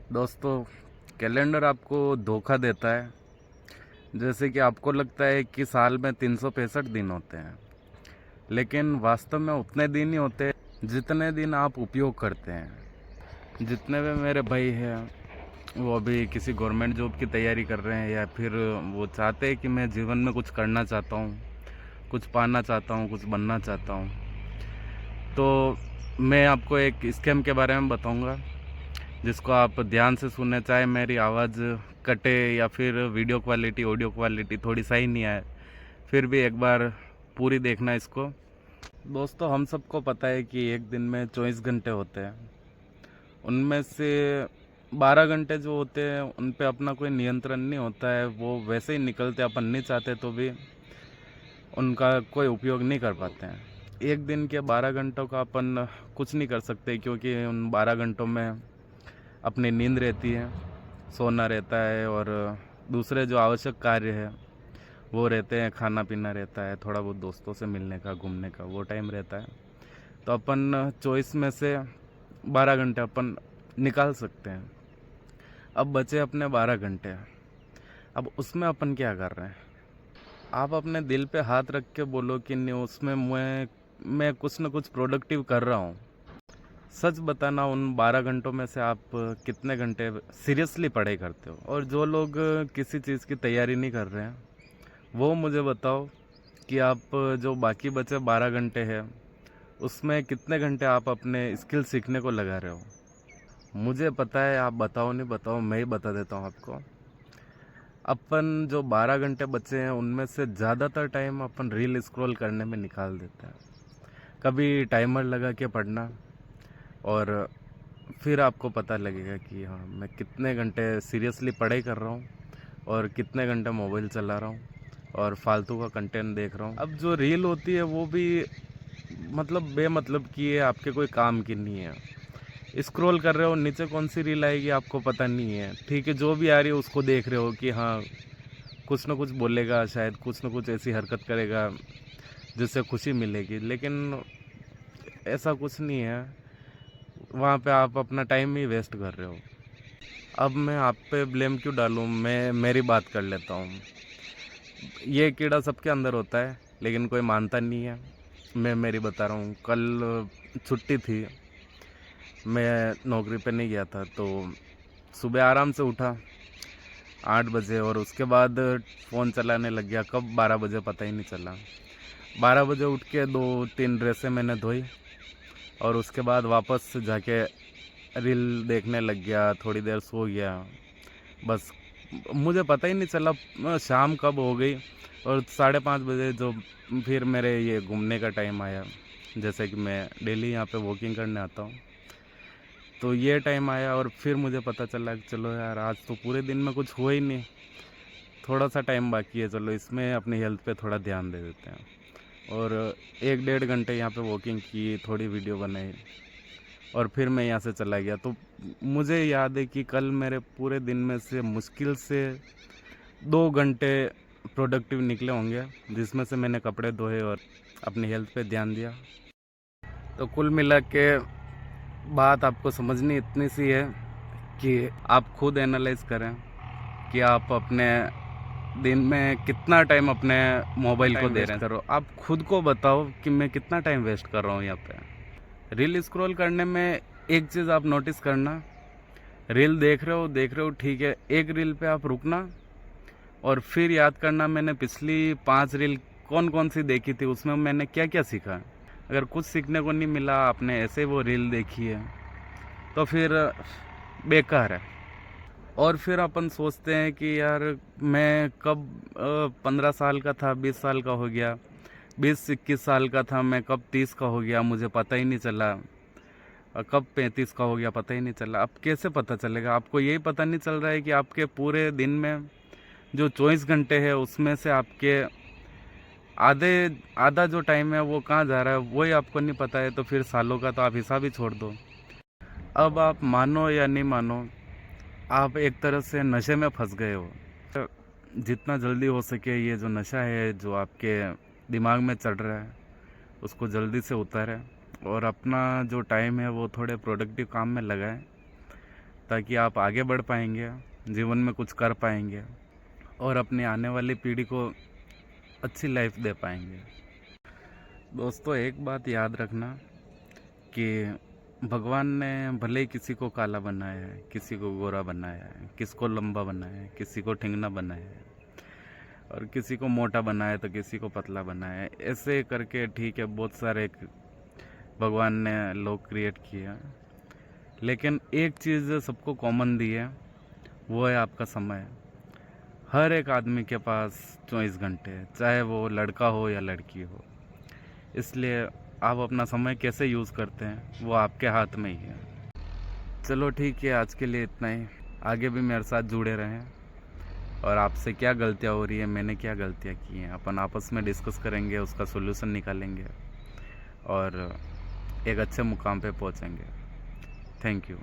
दोस्तों, कैलेंडर आपको धोखा देता है। जैसे कि आपको लगता है कि साल में 365 दिन होते हैं, लेकिन वास्तव में उतने दिन ही होते हैं जितने दिन आप उपयोग करते हैं। जितने भी मेरे भाई हैं वो अभी किसी गवर्नमेंट जॉब की तैयारी कर रहे हैं, या फिर वो चाहते हैं कि मैं जीवन में कुछ करना चाहता हूँ, कुछ पाना चाहता हूँ, कुछ बनना चाहता हूँ, तो मैं आपको एक स्कैम के बारे में बताऊँगा जिसको आप ध्यान से सुनना। चाहे मेरी आवाज़ कटे या फिर वीडियो क्वालिटी ऑडियो क्वालिटी थोड़ी सही नहीं आए, फिर भी एक बार पूरी देखना इसको। दोस्तों, हम सबको पता है कि एक दिन में 24 घंटे होते हैं। उनमें से 12 घंटे जो होते हैं उन पे अपना कोई नियंत्रण नहीं होता है, वो वैसे ही निकलते, अपन नहीं चाहते तो भी उनका कोई उपयोग नहीं कर पाते हैं। एक दिन के 12 घंटों का अपन कुछ नहीं कर सकते, क्योंकि उन 12 घंटों में अपनी नींद रहती है, सोना रहता है, और दूसरे जो आवश्यक कार्य है वो रहते हैं। खाना पीना रहता है, थोड़ा बहुत दोस्तों से मिलने का, घूमने का वो टाइम रहता है। तो अपन चॉइस में से 12 घंटे अपन निकाल सकते हैं। अब बचे अपने 12 घंटे। अब उसमें अपन क्या कर रहे हैं? आप अपने दिल पे हाथ रख के बोलो कि नहीं, उसमें मैं कुछ ना कुछ प्रोडक्टिव कर रहा हूँ। सच बताना, उन 12 घंटों में से आप कितने घंटे सीरियसली पढ़ाई करते हो? और जो लोग किसी चीज़ की तैयारी नहीं कर रहे हैं, वो मुझे बताओ कि आप जो बाकी बचे 12 घंटे हैं उसमें कितने घंटे आप अपने स्किल सीखने को लगा रहे हो? मुझे पता है, आप बताओ नहीं बताओ, मैं ही बता देता हूँ आपको। अपन जो 12 घंटे बचे हैं उनमें से ज़्यादातर टाइम अपन रील स्क्रॉल करने में निकाल देते हैं। कभी टाइमर लगा के पढ़ना, और फिर आपको पता लगेगा कि हाँ, मैं कितने घंटे सीरियसली पढ़ाई कर रहा हूँ और कितने घंटे मोबाइल चला रहा हूँ और फालतू का कंटेंट देख रहा हूँ। अब जो रील होती है वो भी मतलब बेमतलब की है, आपके कोई काम की नहीं है। स्क्रॉल कर रहे हो, नीचे कौन सी रील आएगी आपको पता नहीं है। ठीक है, जो भी आ रही है उसको देख रहे हो कि हाँ, कुछ ना कुछ बोलेगा, शायद कुछ ना कुछ ऐसी हरकत करेगा जिससे खुशी मिलेगी, लेकिन ऐसा कुछ नहीं है। वहाँ पे आप अपना टाइम ही वेस्ट कर रहे हो। अब मैं आप पे ब्लेम क्यों डालूँ? मैं मेरी बात कर लेता हूँ। ये कीड़ा सबके अंदर होता है, लेकिन कोई मानता नहीं है। मैं मेरी बता रहा हूँ। कल छुट्टी थी, मैं नौकरी पे नहीं गया था, तो सुबह आराम से उठा 8 बजे, और उसके बाद फ़ोन चलाने लग गया। कब 12 बजे पता ही नहीं चला। 12 बजे उठ के 2-3 ड्रेसें मैंने धोई, और उसके बाद वापस जाके रील देखने लग गया। थोड़ी देर सो गया। बस मुझे पता ही नहीं चला शाम कब हो गई। और 5:30 बजे जो फिर मेरे ये घूमने का टाइम आया, जैसे कि मैं डेली यहाँ पे वॉकिंग करने आता हूँ, तो ये टाइम आया और फिर मुझे पता चला कि चलो यार, आज तो पूरे दिन में कुछ हुआ ही नहीं, थोड़ा सा टाइम बाकी है, चलो इसमें अपनी हेल्थ पे थोड़ा ध्यान दे देते हैं। और 1-1.5 घंटे यहाँ पे वॉकिंग की, थोड़ी वीडियो बनाई, और फिर मैं यहाँ से चला गया। तो मुझे याद है कि कल मेरे पूरे दिन में से मुश्किल से 2 घंटे प्रोडक्टिव निकले होंगे, जिसमें से मैंने कपड़े धोए और अपनी हेल्थ पे ध्यान दिया। तो कुल मिला के बात आपको समझनी इतनी सी है कि आप खुद एनालाइज करें कि आप अपने दिन में कितना टाइम अपने मोबाइल को दे रहे हैं। करो, आप खुद को बताओ कि मैं कितना टाइम वेस्ट कर रहा हूँ यहाँ पे रील स्क्रॉल करने में। एक चीज़ आप नोटिस करना, रील देख रहे हो ठीक है, एक रील पे आप रुकना और फिर याद करना मैंने पिछली 5 रील कौन कौन सी देखी थी, उसमें मैंने क्या क्या सीखा। अगर कुछ सीखने को नहीं मिला, आपने ऐसे वो रील देखी है, तो फिर बेकार है। और फिर अपन सोचते हैं कि यार, मैं कब 15 साल का था, 20 साल का हो गया, 20-21 साल का था, मैं कब 30 का हो गया मुझे पता ही नहीं चला, और कब 35 का हो गया पता ही नहीं चला। अब कैसे पता चलेगा? आपको यही पता नहीं चल रहा है कि आपके पूरे दिन में जो 24 घंटे है उसमें से आपके आधे आधा जो टाइम है वो कहाँ जा रहा है, वही आपको नहीं पता है। तो फिर सालों का तो आप हिसाब ही छोड़ दो। अब आप मानो या नहीं मानो, आप एक तरह से नशे में फंस गए हो। जितना जल्दी हो सके ये जो नशा है जो आपके दिमाग में चढ़ रहा है, उसको जल्दी से उतारें, और अपना जो टाइम है वो थोड़े प्रोडक्टिव काम में लगाएं, ताकि आप आगे बढ़ पाएंगे, जीवन में कुछ कर पाएंगे और अपनी आने वाली पीढ़ी को अच्छी लाइफ दे पाएंगे। दोस्तों, एक बात याद रखना कि भगवान ने भले ही किसी को काला बनाया है, किसी को गोरा बनाया है, किसको लंबा बनाया है, किसी को ठिंगना बनाया है और किसी को मोटा बनाया तो किसी को पतला बनाया है। ऐसे करके ठीक है, बहुत सारे भगवान ने लोग क्रिएट किए हैं, लेकिन एक चीज़ सबको कॉमन दी है, वो है आपका समय। हर एक आदमी के पास 24 घंटे है, चाहे वो लड़का हो या लड़की हो। इसलिए आप अपना समय कैसे यूज़ करते हैं वो आपके हाथ में ही है। चलो ठीक है, आज के लिए इतना ही। आगे भी मेरे साथ जुड़े रहें और आपसे क्या गलतियाँ हो रही है, मैंने क्या गलतियाँ की हैं, अपन आपस में डिस्कस करेंगे, उसका सॉल्यूशन निकालेंगे और एक अच्छे मुकाम पे पहुंचेंगे। Thank you.